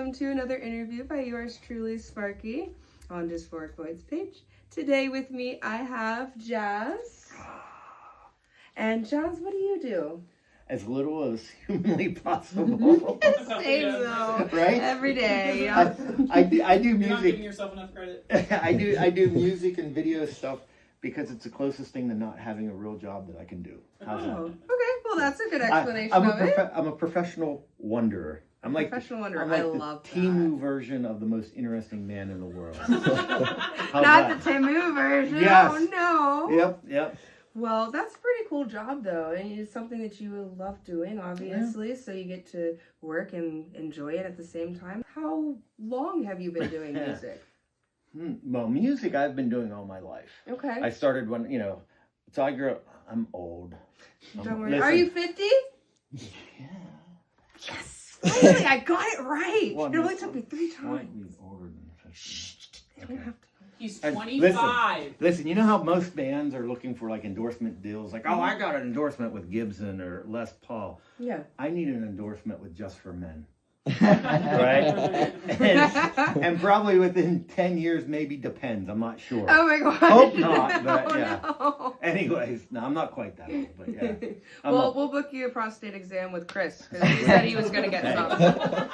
welcome to another interview by yours truly, Sparky, on Dysphoric Void's page. Today with me, I have Jazz. And Jazz, what do you do? As little as humanly possible. Same though. Right? Every day. Yeah. I do music. You're not giving yourself enough credit. I do music and video stuff because it's the closest thing to not having a real job that I can do. How's that? Okay, well that's a good explanation of it. I'm a professional wanderer. I'm like Professional wanderer. I'm like I the love Timu version of the most interesting man in the world. Not the Timu version. Yes. Oh no. Yep. Well, that's a pretty cool job, though, and it's something that you love doing, obviously, so you get to work and enjoy it at the same time. How long have you been doing music? Well, music I've been doing all my life. Okay. I started when, so I grew up, I'm old. Don't worry. Are you 50? Yeah. Yes! Finally, I got it right! Well, It only took me 3 times. Slightly older than 50. Shh, they don't have to. He's And 25. Listen, you know how most bands are looking for like endorsement deals? Like, oh, I got an endorsement with Gibson or Les Paul. Yeah. I need an endorsement with Just for Men. Right? And probably within 10 years, maybe depends. I'm not sure. Oh my god. Hope not, but Oh, yeah. no. Anyways, no, I'm not quite that old, but yeah. Well, we'll book you a prostate exam with Chris, because he said he was going to get some.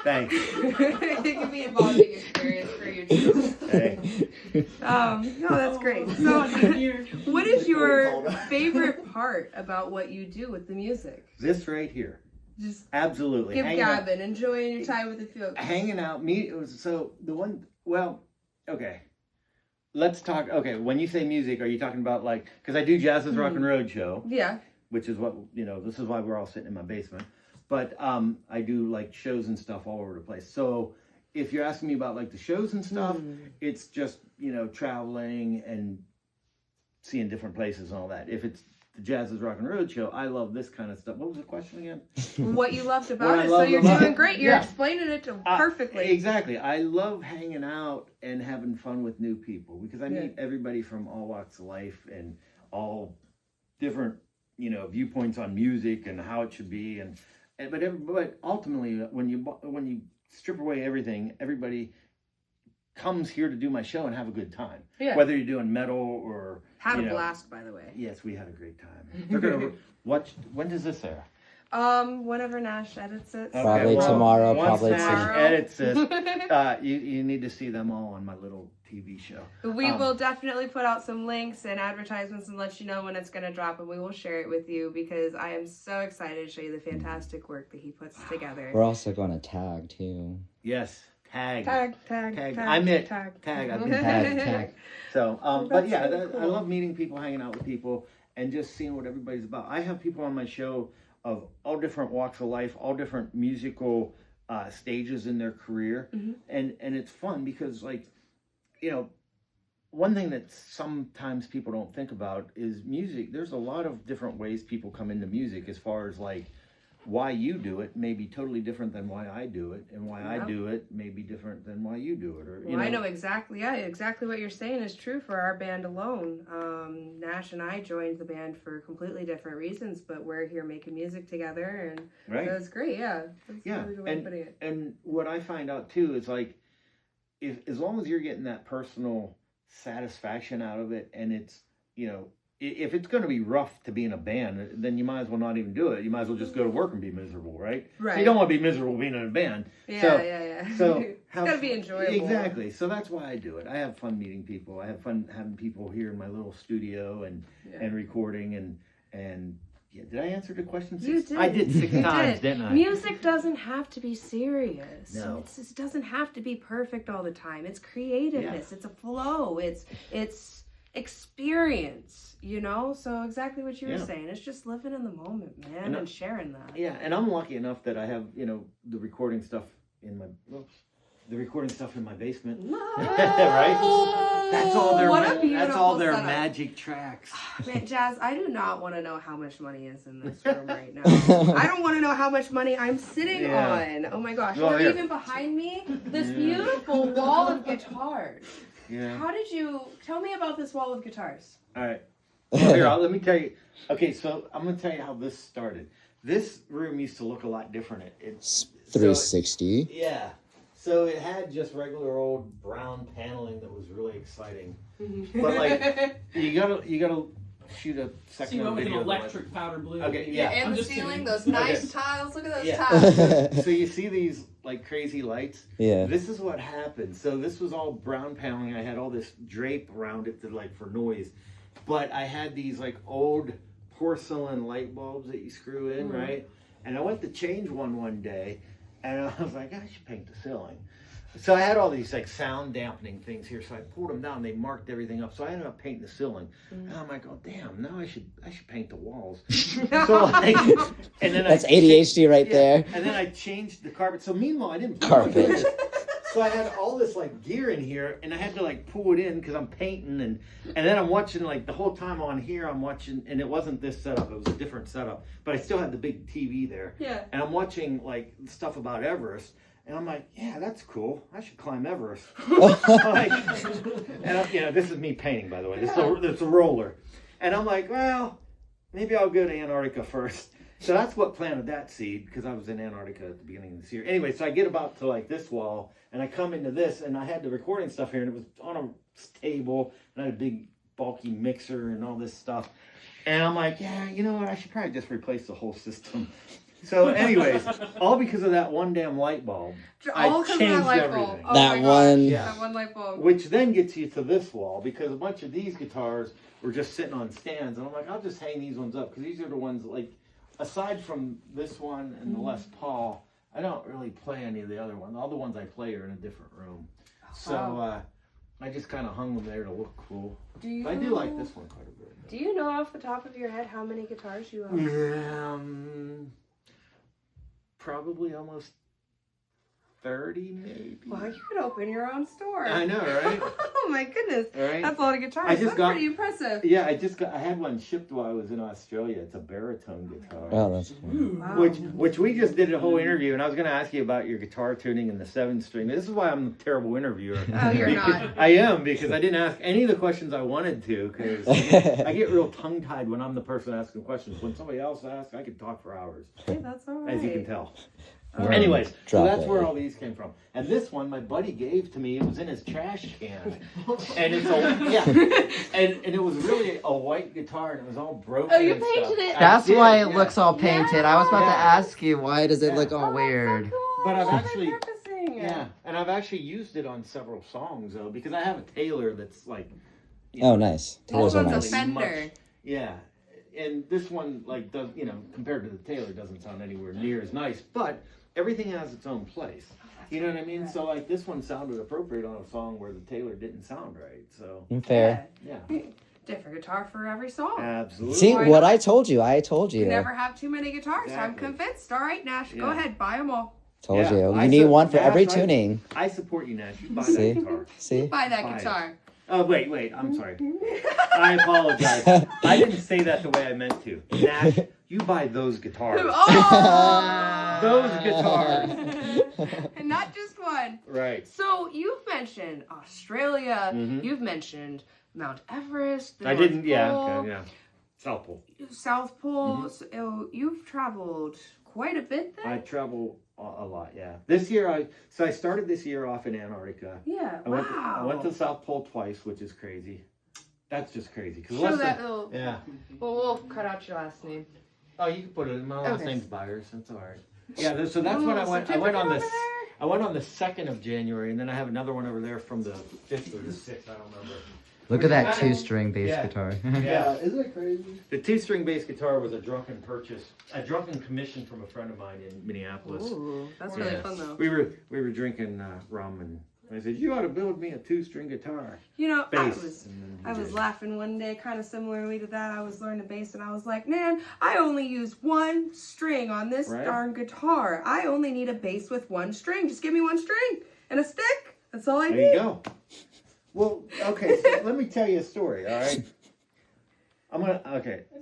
Thanks. It could be a bonding experience for you too. Hey. No, that's great. So, what is your favorite part about what you do with the music? This right here. Just Absolutely. give Hanging out- gabbing, enjoying your time with the folks. Hanging out, let's talk. Okay, when you say music, are you talking about like, because I do Jazz's Rockin Roadshow, Yeah. which is what, this is why we're all sitting in my basement. But I do like shows and stuff all over the place. So if you're asking me about like the shows and stuff, it's just, traveling and seeing different places and all that. If it's the Jazz's Rockin Roadshow, I love this kind of stuff. What was the question again? What you loved What about I it. So love you're about doing it. great. You're Yeah. explaining it to perfectly. Exactly. I love hanging out and having fun with new people because I Yeah. meet everybody from all walks of life and all different, viewpoints on music and how it should be. But ultimately, when you strip away everything, everybody comes here to do my show and have a good time. Yeah. Whether you're doing metal or Had a blast, by the way. Yes, we had a great time. They're gonna watch. When does this air? Whenever Nash edits it. Probably tomorrow, Once probably Nash tomorrow. edits this, you need to see them all on my little TV show. We will definitely put out some links and advertisements and let you know when it's going to drop, and we will share it with you because I am so excited to show you the fantastic work that he puts together. We're also going to tag too. Yes, tag. Tag. I'm it. Tag. Tag. I've been Tag. So, but That's yeah, so cool. I love meeting people, hanging out with people, and just seeing what everybody's about. I have people on my show of all different walks of life, all different musical stages in their career, and it's fun because, like, one thing that sometimes people don't think about is music. There's a lot of different ways people come into music as far as like why you do it may be totally different than why I do it, and why I do it may be different than why you do it. Or Well, I know exactly what you're saying is true for our band alone. Nash and I joined the band for completely different reasons, but we're here making music together, and right. so it's great. Yeah, that's Yeah, really the way of putting it. and what I find out too is like, as long as you're getting that personal satisfaction out of it, and it's if it's going to be rough to be in a band, then you might as well not even do it. You might as well just go to work and be miserable, right? Right. You don't want to be miserable being in a band. Yeah. So it's got to be enjoyable. Exactly. So that's why I do it. I have fun meeting people. I have fun having people here in my little studio and recording and. Yeah, did I answer the question? You did. I did 6 You times, did. didn't I? Music doesn't have to be serious. No. It doesn't have to be perfect all the time. It's creativeness. Yeah. It's a flow. It's experience, So exactly what you were saying. It's just living in the moment, man, and sharing that. Yeah, and I'm lucky enough that I have, the recording stuff in my basement. Right? That's all their setup. magic tracks. Man, Jazz, I do not want to know how much money is in this room right now. I don't want to know how much money I'm sitting on. Oh my gosh. Well, or here. even behind me, this beautiful wall of guitars. Yeah. How did you tell me about this wall of guitars? All right. Well, here, let me tell you. Okay, so I'm going to tell you how this started. This room used to look a lot different. It's 360. Yeah. So it had just regular old brown paneling that was really exciting. But like, you gotta shoot a So second you went with an video. electric powder blue. Okay, yeah. And I'm the just ceiling, kidding. those nice Okay. tiles. Look at those Yeah. tiles. So you see these like crazy lights? Yeah. This is what happened. So this was all brown paneling. I had all this drape around it to like for noise. But I had these like old porcelain light bulbs that you screw in, right? And I went to change one day and I was like, I should paint the ceiling. So I had all these like sound dampening things here. So I pulled them down. They marked everything up. So I ended up painting the ceiling. And I'm like, oh damn! Now I should paint the walls. So like, and then That's ADHD right there. And then I changed the carpet. So meanwhile, I didn't Carpet. So I had all this like gear in here, and I had to like pull it in because I'm painting, and then I'm watching like the whole time on here. I'm watching, and it wasn't this setup; it was a different setup. But I still had the big TV there. Yeah. And I'm watching like stuff about Everest. And I'm like, yeah, that's cool. I should climb Everest. Like, and this is me painting, by the way. It's a roller. And I'm like, well, maybe I'll go to Antarctica first. So that's what planted that seed, because I was in Antarctica at the beginning of this year. Anyway, so I get about to like this wall, and I come into this, and I had the recording stuff here, and it was on a table, and I had a big bulky mixer and all this stuff. And I'm like, yeah, you know what? I should probably just replace the whole system. So anyways, all because of that one damn light bulb. All because of that light bulb. Oh That my one- gosh, Yeah. That one light bulb. Which then gets you to this wall, because a bunch of these guitars were just sitting on stands. And I'm like, I'll just hang these ones up, because these are the ones, like, aside from this one and the Les Paul, I don't really play any of the other ones. All the ones I play are in a different room. So I just kind of hung them there to look cool. But I do like this one quite a bit. Do you know off the top of your head how many guitars you own? Probably almost 30, maybe. Well, you could open your own store. I know, right? Oh my goodness. Right? That's a lot of guitars. I just That's got- pretty impressive. Yeah, I had one shipped while I was in Australia. It's a baritone guitar. Oh, that's cool. Wow. Which we just did a whole interview, and I was going to ask you about your guitar tuning and the 7-string. This is why I'm a terrible interviewer. Oh, you're not. I am, because I didn't ask any of the questions I wanted to, because I get real tongue-tied when I'm the person asking questions. When somebody else asks, I could talk for hours, Hey, that's all right. as you can tell. All right. Anyways, so Drop that's it. where all these came from. And this one, my buddy gave to me. It was in his trash can, and it's and it was really a white guitar, and it was all broken. Oh, you and stuff. painted it? I That's did, why it yeah. looks all painted. I was about to Yeah. ask you, why does it Yeah. look all weird? But I've Why are they actually- practicing? Yeah, and I've actually used it on several songs though, because I have a Taylor that's like. Oh, nice. Taylors are one's a nice. Fender. Yeah, and this one like does compared to the Taylor doesn't sound anywhere near as nice, but everything has its own place. You know what I mean? So like this one sounded appropriate on a song where the Taylor didn't sound right. So Fair. yeah, Different guitar for every song. absolutely. See, Why what not? I told you. I told You you. never have too many guitars. I'm Exactly. convinced. All right, Nash, go Yeah. ahead, buy them all. Told Yeah, you. I You need said- one for yeah, every that's right. tuning. I support you, Nash. You buy See? that guitar. See? Buy that Fine. guitar. Oh wait, I'm sorry. I apologize. I didn't say that the way I meant to. Nash, you buy those guitars. Oh! Those guitars. And not just one. Right. So you've mentioned Australia. Mhm. You've mentioned Mount Everest. The I North didn't. Yeah. Pole, Okay, yeah. South Pole. South Pole. So, you've traveled quite a bit then. I travel a lot. Yeah. This year, I started this year off in Antarctica. Yeah. I Wow. went to the South Pole twice, which is crazy. That's just crazy. 'Cause Show less that than- little. Yeah. Well, we'll cut out your last name. Oh, you can put it. My last Okay. name's Byers. That's all right. Yeah. So that's when I Little went. I went on certificate this. over there? I went on the 2nd of January, and then I have another one over there from the 5th or the 6th. I don't remember. Look at that 2-string bass Yeah. guitar. Yeah. Isn't it crazy? The 2-string bass guitar was a drunken commission from a friend of mine in Minneapolis. Ooh, that's really Yeah. fun though. We were drinking rum, and I said, "You ought to build me a 2-string guitar You know, bass." I was laughing one day, kind of similarly to that. I was learning bass, and I was like, "Man, I only use one string on this Right. darn guitar. I only need a bass with one string. Just give me one string and a stick. That's all I There need." you go. Well, okay. So let me tell you a story. All right.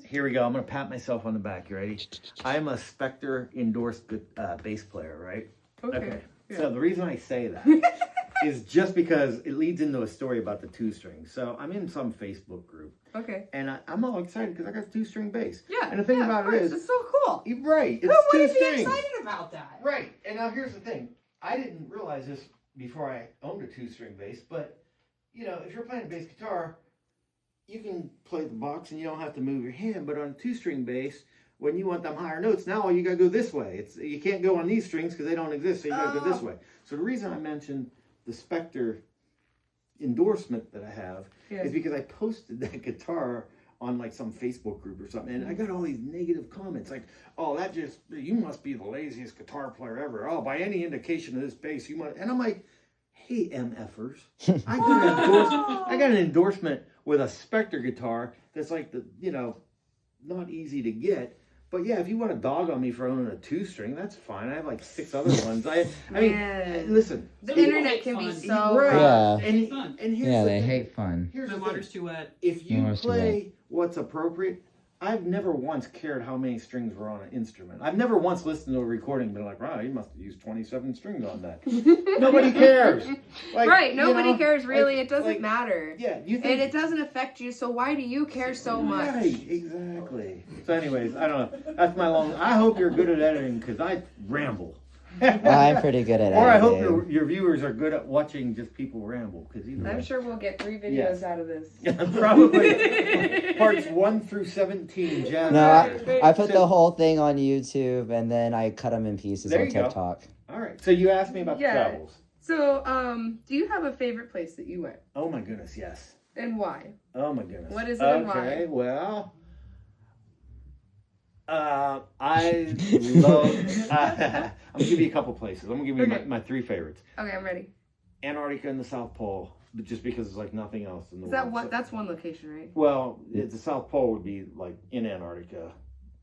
Here we go. I'm gonna pat myself on the back. You ready? I am a Spectre endorsed bass player, right? Okay. So the reason I say that is just because it leads into a story about the 2-string. So I'm in some Facebook group, Okay. and I'm all excited because I got a 2-string bass. Yeah. And the thing yeah, about of it course. is, it's so cool. right? It's Who wouldn't 2 be strings. excited about that? Right. And now here's the thing. I didn't realize this before I owned a 2-string bass, but you know, if you're playing a bass guitar, you can play the box and you don't have to move your hand. But on a 2-string bass, when you want them higher notes, now you gotta go this way. You can't go on these strings because they don't exist, so you gotta go this way. So the reason I mentioned the Spectre endorsement that I have is because I posted that guitar on like some Facebook group or something, and I got all these negative comments like, "Oh, you must be the laziest guitar player ever. Oh, by any indication of this bass, you must." And I'm like, "Hey, MFers, I got an endorsement with a Spectre guitar that's like not easy to get." But yeah, if you want to dog on me for owning a 2-string, that's fine. I have like 6 other ones. I mean, listen. The internet can be so right. Yeah. And here's the they thing. hate fun. Here's My the water's thing. too wet. If you Water's too play what's appropriate, I've never once cared how many strings were on an instrument. I've never once listened to a recording and been like, wow, you must have used 27 strings on that. Nobody cares. Like, right, nobody you know, cares really. like- it doesn't like, matter. Yeah, you think. And it doesn't affect you, so why do you care so much? Right, exactly. So anyways, I don't know. That's my long... I hope you're good at editing because I ramble. I'm pretty good at Or I hope editing. your viewers are good at watching just people ramble. Because I'm sure we'll get 3 videos Yes. out of this. Probably parts 1 through 17. Jazz No, Byers. I put So- the whole thing on YouTube and then I cut them in pieces There on you go. TikTok. All right. So you asked me about the Yeah. travels. So, do you have a favorite place that you went? Oh my goodness, yes. And why? Oh my goodness. What is it and why? Okay, well, I love. I'm gonna give you a couple places. I'm gonna give you Okay. my 3 favorites. Okay, I'm ready. Antarctica and the South Pole, but just because it's like nothing else in the Is world. that what? So- That's one location, right? well, the South Pole would be like in Antarctica.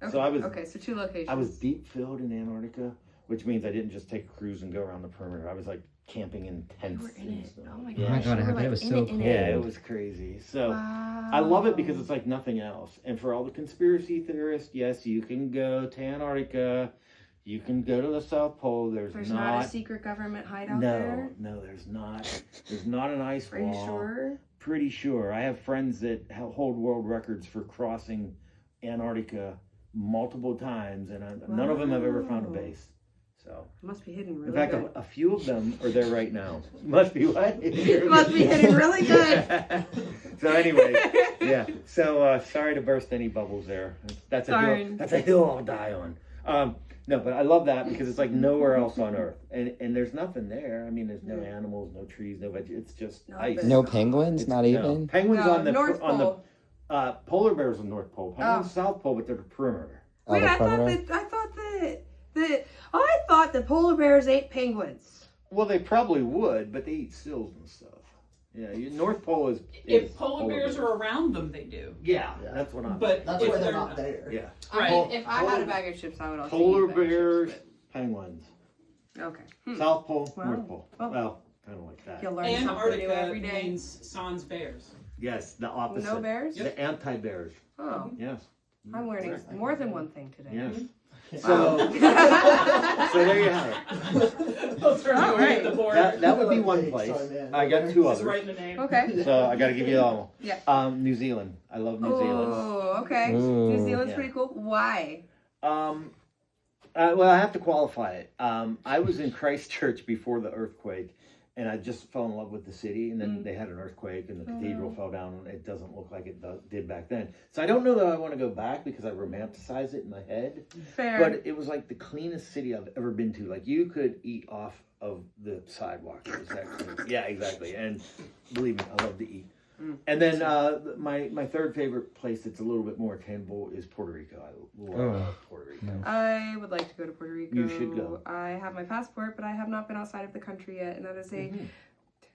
Okay. So I was- Okay, so 2 locations. I was deep filled in Antarctica, which means I didn't just take a cruise and go around the perimeter. I was like camping in tents. You were in and it. stuff. Oh my Yeah. Oh my gosh. god, you I were, bet it was in so in cool. Yeah, it was crazy. So Wow. I love it because it's like nothing else. And for all the conspiracy theorists, yes, you can go to Antarctica. You can go to the South Pole. There's not a secret government hideout there? No, there's not. There's not an ice Are wall. you sure? Pretty sure. I have friends that hold world records for crossing Antarctica multiple times, and none of them have ever found a Wow. base. So, It must be hidden really in fact, good. a few of them are there right now. Must be what? It must be hidden really good. So anyway, yeah. So sorry to burst any bubbles there. That's a hill. Darn. That's a hill I'll die on. No, but I love that because it's like nowhere else on Earth, and there's nothing there. I mean, there's no animals, no trees, no veg. It's just Nothing. ice. No penguins? Not No. even? Penguins No, on the North Pole. polar bears on North Pole. Penguins Oh. South Pole, but they're the perimeter. Oh, Wait, the I thought perimeter? that polar bears ate penguins. Well, they probably would, but they eat seals and stuff. Yeah, North Pole is If polar bears are around them, they do. Yeah, that's what I'm. But That's if why they're they're not there. Yeah, I Pol- mean, if I had a bag of chips, I would also polar eat a bag of bears, chips, penguins. but- Okay. Hmm. South Pole, Wow. North Pole. Well, Well, kind of like that. You'll learn something new Antarctica every day. means sans bears. Yes, the opposite. No bears? The anti-bears. Oh, Yes. I'm learning more than one thing today. Yes. Wow. So, so there you have it. Those are All away right. at the border. That would be one place. I got 2 Just others. writing the name. Okay. So I got to give you all. Yeah. New Zealand. I love New Zealand. Oh, okay. Ooh. New Zealand's Yeah. pretty cool. Why? Well, I have to qualify it. I was in Christchurch before the earthquake, and I just fell in love with the city. And then they had an earthquake, and the cathedral fell down. And it doesn't look like it did back then. So I don't know that I want to go back because I romanticize it in my head. Fair. But it was like the cleanest city I've ever been to. Like you could eat off of the sidewalk. It was that clean. Yeah, exactly. And believe me, I love to eat. And then my third favorite place that's a little bit more attainable is Puerto Rico. I love Puerto Rico. I would like to go to Puerto Rico. You should go. I have my passport, but I have not been outside of the country yet, and that is a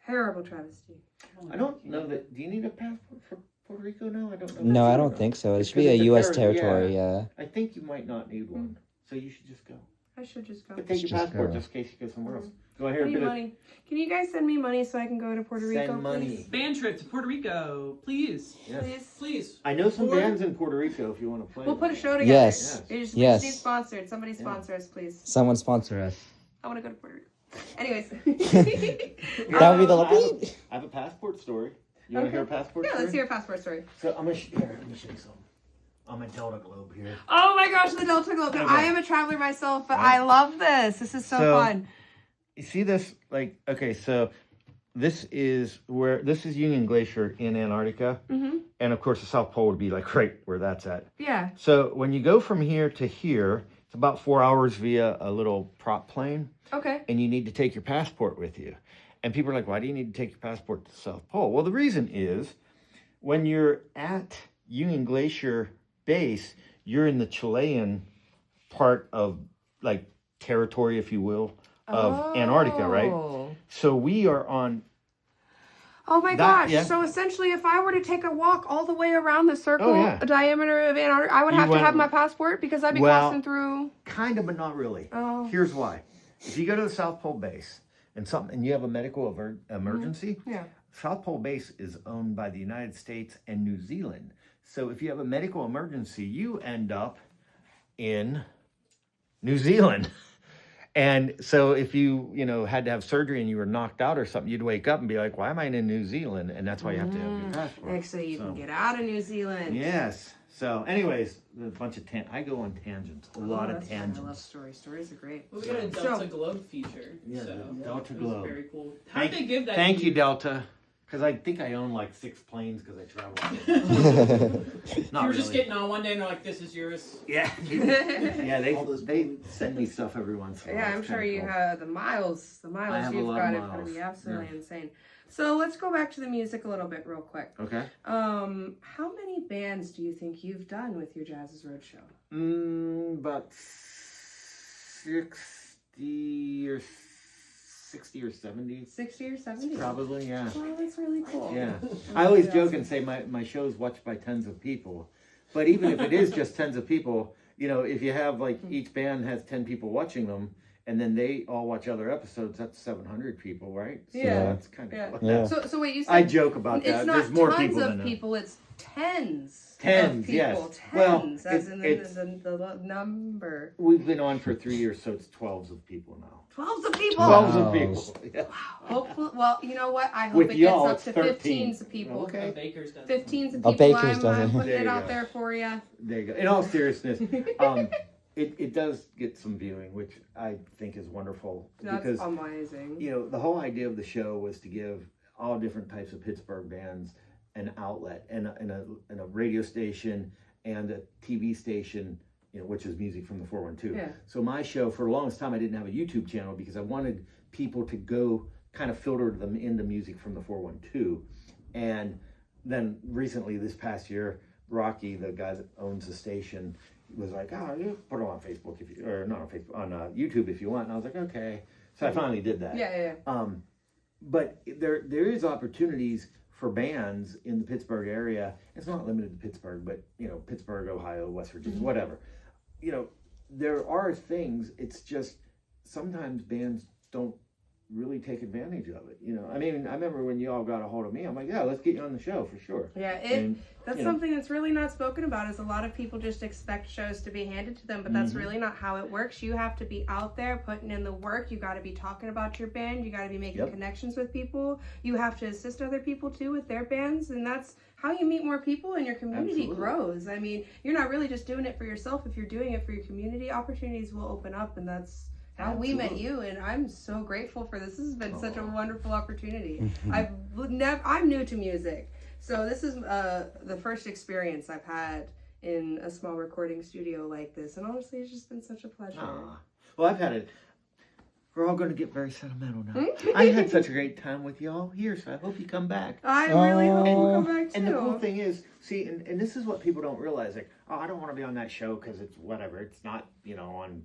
terrible travesty. I don't know that. Do you need a passport for Puerto Rico now? I don't know. No, I don't think so. It should be a Because it's a U.S. territory, territory, yeah. I think you might not need one, so you should just go. I should just go. But take your Just passport go. just in case you go somewhere else. Do I I hear a need bit of money. Can you guys send me money so I can go to Puerto Rico, send money? please? Band trip to Puerto Rico, please. Yes. Please. Please. I know some Or- bands in Puerto Rico if you want to play. We'll put a them. show together. Yes. We just Yes. need sponsored. Somebody sponsor us, please. Someone sponsor us. I want to go to Puerto Rico. Anyways. That would be the I have little beep. I have a passport story. You want to hear a passport Yeah, story? let's hear a passport story. So I'm gonna show you something. On my Delta Globe here. Oh my gosh, the Delta Globe. Okay. I am a traveler myself, but I love this. This is so fun. you see this? Like, okay, so this is Union Glacier in Antarctica, and of course the South Pole would be like right where that's at. Yeah. So when you go from here to here, it's about 4 hours via a little prop plane. Okay. And you need to take your passport with you. And people are like, why do you need to take your passport to the South Pole? Well, the reason is when you're at Union Glacier base, you're in the Chilean part of like territory, if you will, of Antarctica, right? So we are on. Oh my That- gosh. yeah. So essentially, if I were to take a walk all the way around the circle yeah. diameter of Antarctica, I would You have to went- have my passport because I'd be Well- crossing through. Kind of, but not really. Oh. Here's why. If you go to the South Pole base and you have a medical emergency, Yeah. South Pole base is owned by the United States and New Zealand. So if you have a medical emergency, you end up in New Zealand. And so if you had to have surgery and you were knocked out or something, you'd wake up and be like, why am I in New Zealand? And that's why you have to have your passport. Actually, you can get out of New Zealand. Yes. So anyways, there's a bunch of I go on tangents, a lot of That's fun. I love tangents. stories. Stories are great. Well, we got a Delta Globe feature. Yeah, so the Delta it was Globe. very cool. How did they give that? Thank to you, Delta. Because I think I own like 6 planes because I travel. You Not were just really. getting on one day and they're like, "This is yours." Yeah. Yeah, they send me stuff every once in a while. Yeah, I'm It's sure kinda you cool. have the miles. The miles have a you've lot got of are going to be miles. absolutely Yeah. insane. So let's go back to the music a little bit real quick. Okay. How many bands do you think you've done with your Jazz's Roadshow? About 60 or 70. 60 or 70? Probably, yeah. Well, that's really cool. Yeah. That's I always really joke awesome. and say my show's watched by tens of people. But even if it is just tens of people, if you have like each band has 10 people watching them, and then they all watch other episodes, that's 700 people, right? So Yeah. that's kind of Yeah. cool. Yeah. So wait, you said I joke about it's that. not There's more tons people of than that. people, it's tens. Tens, of people. yes. Tens, Well, as in it's- the number. We've been on for 3 years, so it's 12s of people now. 12s of people. 12s Wow. of people. Yeah. Hopefully, well, you know what? I hope With it y'all, gets it's up to 13. 15s of people. Okay. Baker's does. 15s of A people. baker's I'm dozen. putting There it you out go. there for you. There you go. In all seriousness, it does get some viewing, which I think is wonderful. That's because amazing. the whole idea of the show was to give all different types of Pittsburgh bands an outlet and a radio station and a TV station, which is music from the 412. Yeah. So my show, for the longest time, I didn't have a YouTube channel because I wanted people to go kind of filter them into music from the 412. And then recently, this past year, Rocky, the guy that owns the station, was like, "Oh, you put it on Facebook or not on Facebook, on YouTube if you want." And I was like, "Okay." So I finally did that. Yeah. But there is opportunities for bands in the Pittsburgh area. It's not limited to Pittsburgh, but Pittsburgh, Ohio, West Virginia, whatever. There are things. It's just sometimes bands don't really take advantage of it. I mean, I remember when you all got a hold of me, I'm like, "Yeah, let's get you on the show for sure." Yeah, And, that's you know. something that's really not spoken about. Is a lot of people just expect shows to be handed to them, but that's really not how it works. You have to be out there putting in the work. You got to be talking about your band. You got to be making connections with people. You have to assist other people too with their bands, and that's how you meet more people and your community Absolutely. grows. I mean, you're not really just doing it for yourself. If you're doing it for your community, opportunities will open up, and that's how we met you, and I'm so grateful for this. This has been such a wonderful opportunity. I'm new to music, so this is the first experience I've had in a small recording studio like this, and honestly, it's just been such a pleasure. Well, I've had it. We're all going to get very sentimental now. I had such a great time with y'all here, so I hope you come back. I really hope you come back too. And the cool thing is, see, and this is what people don't realize, like, "Oh, I don't want to be on that show because it's whatever. It's not, on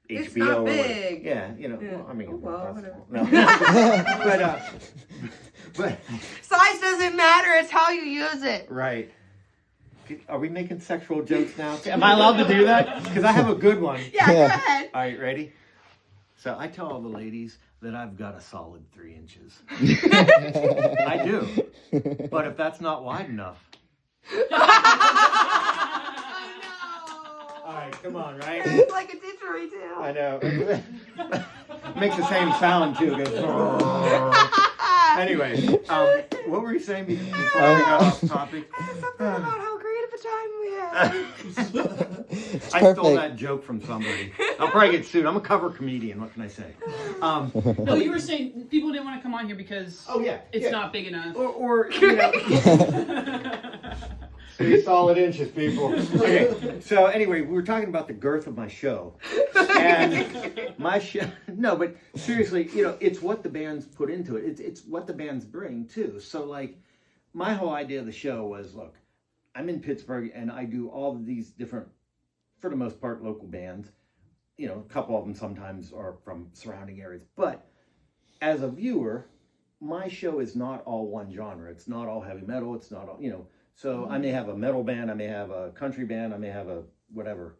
HBO It's not or whatever." big. Yeah, Yeah. well, I mean, Oh, well, that's- whatever. no. but Size doesn't matter. It's how you use it. right. Are we making sexual jokes now? Am I allowed to do that? Because I have a good one. Yeah, go ahead. All right, ready? So I tell all the ladies that I've got a solid 3 inches. I do. But if that's not wide enough. All right, come on, right? It's like a didgeridoo. I know. Makes the same sound too. It goes. Anyway, what were you saying before we got off topic? Something about how great of a time we had. It's I stole perfect. that joke from somebody. I'll probably get sued. I'm a cover comedian. What can I say? No, you were saying people didn't want to come on here because it's not big enough. Or you know. 3 solid inches, people. Okay, so anyway, we were talking about the girth of my show. And my show, no, but seriously, you know, it's what the bands put into it. It's what the bands bring, too. So, like, my whole idea of the show was, look, I'm in Pittsburgh, and I do all of these different, for the most part, local bands. You know, a couple of them sometimes are from surrounding areas. But as a viewer, my show is not all one genre. It's not all heavy metal. It's not all, you know. So I may have a metal band, I may have a country band, I may have a whatever.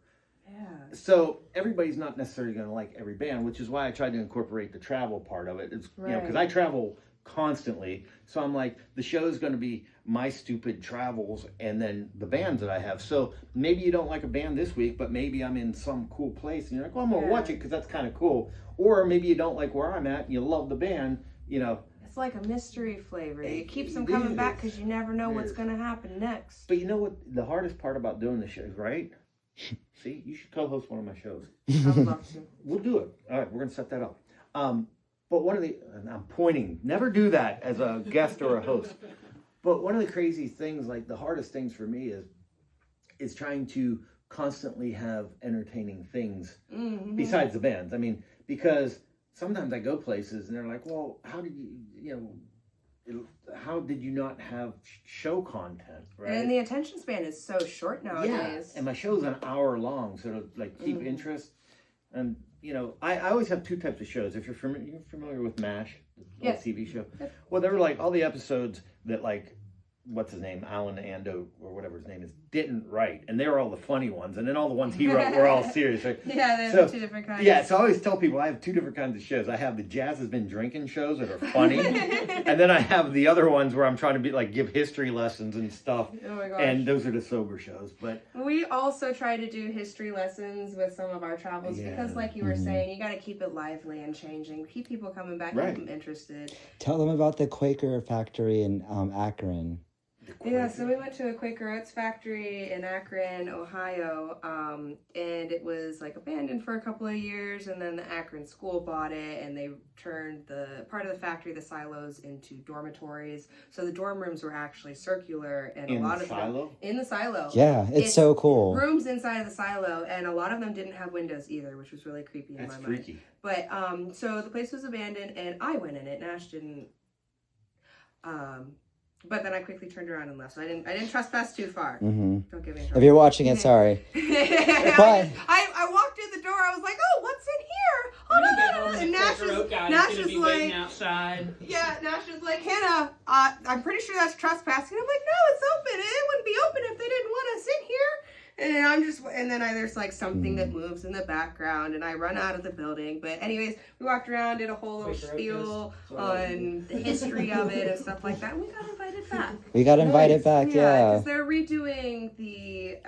Yeah. So everybody's not necessarily going to like every band, which is why I tried to incorporate the travel part of it. It's, you know, because I travel constantly. So I'm like, the show is going to be my stupid travels and then the bands that I have. So maybe you don't like a band this week, but maybe I'm in some cool place and you're like, well, I'm going to watch it because that's kind of cool. Or maybe you don't like where I'm at and you love the band, you know. It's like a mystery flavor. It keeps them coming back because you never know what's going to happen next. But you know what the hardest part about doing the show, right? See, you should co-host one of my shows. I would love to. We'll do it. All right, we're going to set that up. But one of the, and I'm pointing, never do that as a guest or a host. But one of the crazy things, like the hardest things for me is trying to constantly have entertaining things besides the bands. I mean, because sometimes I go places and they're like, well, how did how did you not have show content, right? And the attention span is so short nowadays. Yeah, and my show's an hour long, so to like keep interest. And you know, I always have 2 types of shows. If you're familiar with MASH, the old TV show, well, there were like all the episodes that like, what's his name, Alan Ando or whatever his name is, didn't write, and they were all the funny ones, and then all the ones he wrote were all serious. Right? Yeah, there's 2 different kinds. Yeah, so I always tell people I have 2 different kinds of shows. I have the Jazz Has Been Drinking shows that are funny, and then I have the other ones where I'm trying to be like give history lessons and stuff. Oh my gosh. And those are the sober shows. But we also try to do history lessons with some of our travels because, like you were saying, you got to keep it lively and changing. Keep people coming back, keep them interested. Tell them about the Quaker factory in Akron. Yeah, so we went to a Quaker Oats factory in Akron, Ohio, and it was like abandoned for a couple of years, and then the Akron school bought it, and they turned the part of the factory, the silos, into dormitories. So the dorm rooms were actually circular, and a lot of them in the silo. Yeah, it's so cool. Rooms inside of the silo, and a lot of them didn't have windows either, which was really creepy in my mind. freaky. But so the place was abandoned, and I went in it. Nash didn't. But then I quickly turned around and left. So I didn't trespass too far. Don't get me in trouble. If you're watching it, sorry. But I walked in the door. I was like, "Oh, what's in here?" Oh no! And Nash is like, outside. "Yeah." Nash is like, "Hannah, I'm pretty sure that's trespassing." I'm like, "No, it's open. It wouldn't be open if they didn't want us in here." And then there's like something that moves in the background, and I run out of the building. But anyways, we walked around, did a whole little spiel on the history of it and stuff like that, and we got invited back. We got invited back, yeah. Because they're redoing the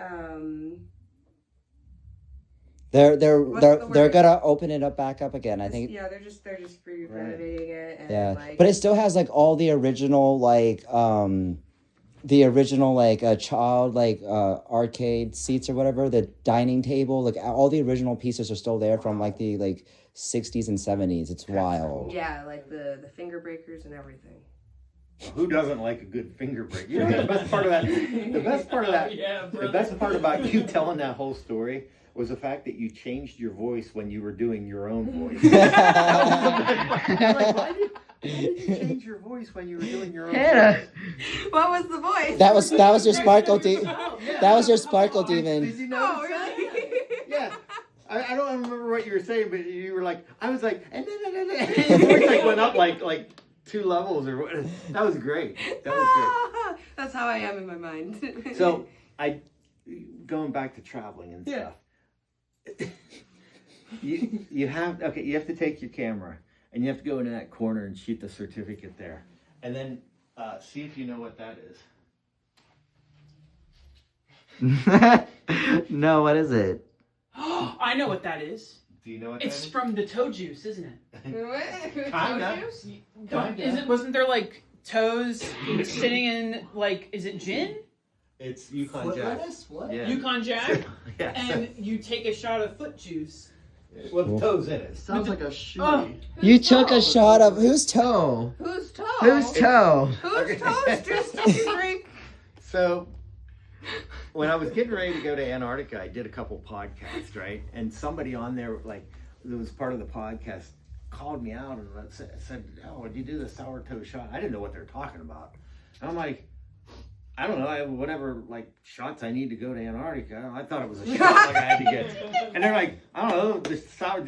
They're gonna open it up back up again. I think. Yeah, they're just renovating it. And like, but it still has like all the original child arcade seats or whatever. The dining table, like all the original pieces are still there from like the 60s and 70s. It's wild. Yeah, like the finger breakers and everything. Who doesn't like a good finger break? You know, the best part of that. The best part about you telling that whole story was the fact that you changed your voice when you were doing your own voice. Why did you change your voice when you were doing your own voice? What was the voice? That was your sparkle demon. That was your sparkle demon. Did you know? Really? Yeah. I don't remember what you were saying, but you were like, I was like, and your voice like went up like 2 levels or what. That was great. That was great. That's how I am in my mind. So going back to traveling and stuff. You have to take your camera and you have to go into that corner and shoot the certificate there, and then see if you know what that is. No, what is it? I know what that is. Do you know what it's that is? from the toe juice, isn't it? What? Kinda. Wasn't there like toes sitting in is it gin? It's Yukon Foot Jack. lettuce? What? Yeah. Yukon Jack, Yeah. and you take a shot of foot juice. With toes in it. Sounds like a shoe. Oh. You took a shot of whose toe? Whose toe? Whose toe? Whose toes just did you drink? So, when I was getting ready to go to Antarctica, I did a couple podcasts, right? And somebody on there, like, that was part of the podcast, called me out and said, "Oh, did you do the sour toe shot?" I didn't know what they were talking about. And I'm like, I don't know, I have whatever, like, shots I need to go to Antarctica. I thought it was a shot like I had to get. And they're like, I don't know, the sour, you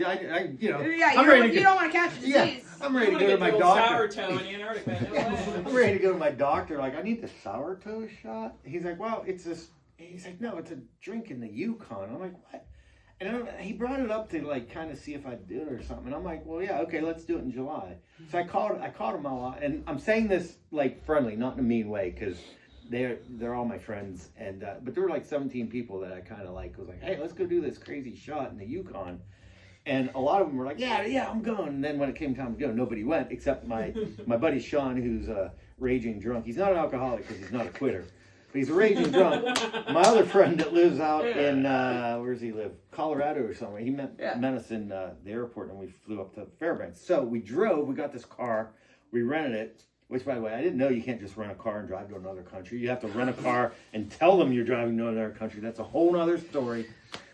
know. Yeah, I'm ready to you get, don't want to catch a disease. yeah, I'm ready to go to my doctor. Sour toe in Antarctica. No way. I'm ready to go to my doctor. Like, I need the sour toe shot. He's like, well, it's this. He's like, no, it's a drink in the Yukon. I'm like, what? And he brought it up to like kind of see if I'd do it or something. And I'm like, well, yeah, okay, let's do it in July. So I called him all, and I'm saying this like friendly, not in a mean way, because they're all my friends. And but there were like 17 people that I kind of like was like, hey, let's go do this crazy shot in the Yukon. And a lot of them were like, yeah, I'm going. And then when it came time to go, nobody went except my buddy Sean, who's a raging drunk. He's not an alcoholic because he's not a quitter. But he's a raging drunk. My other friend that lives out in, where does he live? Colorado or somewhere. He met us in the airport and we flew up to Fairbanks. So we drove, we got this car, we rented it, which by the way, I didn't know you can't just rent a car and drive to another country. You have to rent a car and tell them you're driving to another country. That's a whole other story.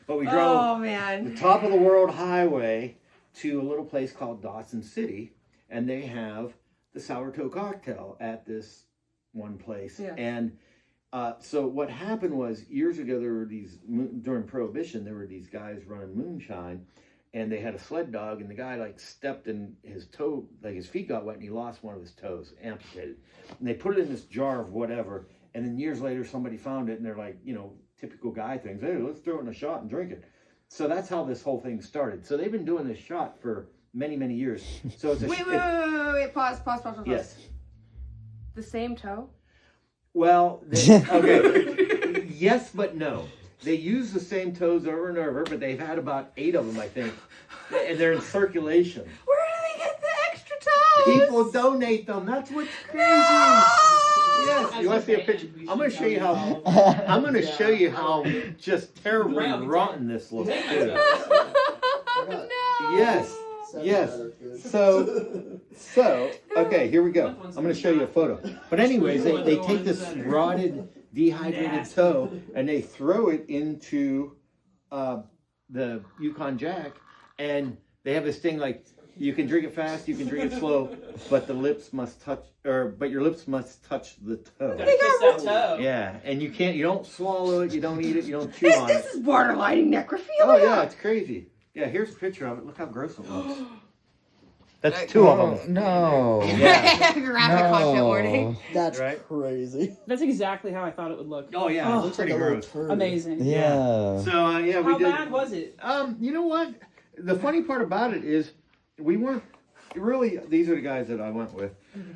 But we drove the top of the world highway to a little place called Dawson City, and they have the sourdough cocktail at this one place. Yeah. And so what happened was years ago there were these during Prohibition there were these guys running moonshine, and they had a sled dog, and the guy like stepped in his toe, like his feet got wet, and he lost one of his toes, amputated. And they put it in this jar of whatever, and then years later somebody found it, and they're like, you know, typical guy things. Hey, let's throw it in a shot and drink it. So that's how this whole thing started. So they've been doing this shot for many, many years. So it's a wait, pause. Yes. The same toe? Well, okay. Yes, but no. They use the same toes over and over, but they've had about 8 of them, I think, and they're in circulation. Where do they get the extra toes? People donate them. That's what's crazy. No! Yes, you want to see a picture? I'm going to show you how. I'm going to show you how just terribly rotten this looks. Too. No. Yes. Yes. So, okay, here we go. I'm going to show you a photo. But anyways, they take this rotted, dehydrated toe and they throw it into the Yukon Jack, and they have this thing like you can drink it fast, you can drink it slow, but your lips must touch the toe. Gotta kiss that toe. Yeah, and you don't swallow it, you don't eat it, you don't chew on it. This is borderline necrophilia. Oh yeah, it's crazy. Yeah, here's a picture of it. Look how gross it looks. That's 2 of them. No. Yeah. Graphic content warning. That's Right? crazy. That's exactly how I thought it would look. Oh yeah, it looks pretty gross. Amazing. Yeah. So yeah, we How did. bad was it? You know what? The funny part about it is, we weren't really. These are the guys that I went with.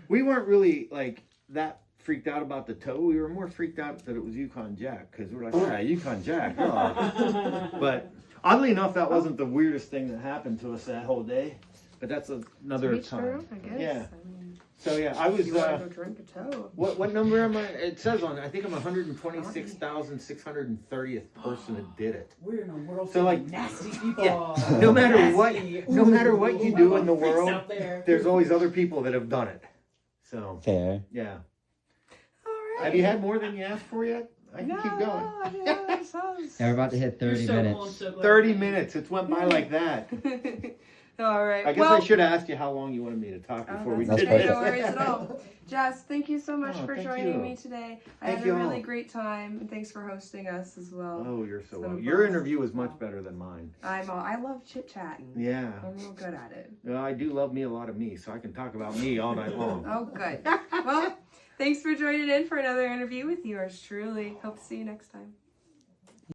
We weren't really like that freaked out about the toe. We were more freaked out that it was Yukon Jack, because we're like, yeah, Yukon Jack. Oh. But oddly enough, that wasn't the weirdest thing that happened to us that whole day. But that's another time. I guess. Yeah. I mean, So yeah, I was. you want to go drink a toe? What number am I? It says on. I think I'm 126,630th person that did it. We're in a world So, like, of nasty people. Yeah, no matter what you do in the Freaks world, out there. there's always other people that have done it. So Fair. yeah. All right. Have you had more than you asked for yet? I can keep going. Yeah, we're about to hit 30 You're so minutes. cool, I'm so glad. 30 minutes. It went by like that. All right. I guess I should have asked you how long you wanted me to talk before we that's did perfect. this. No worries at all. Jazz, thank you so much Oh, for thank joining you. me today. I Thank had you a all. really great time, and thanks for hosting us as well. Oh, you're so So welcome. fun. Your interview was much better than mine. I love chit chatting. Yeah. I'm real good at it. Well, I do love me a lot of me, so I can talk about me all night long. Oh, good. Well, thanks for joining in for another interview with yours truly. Hope to see you next time.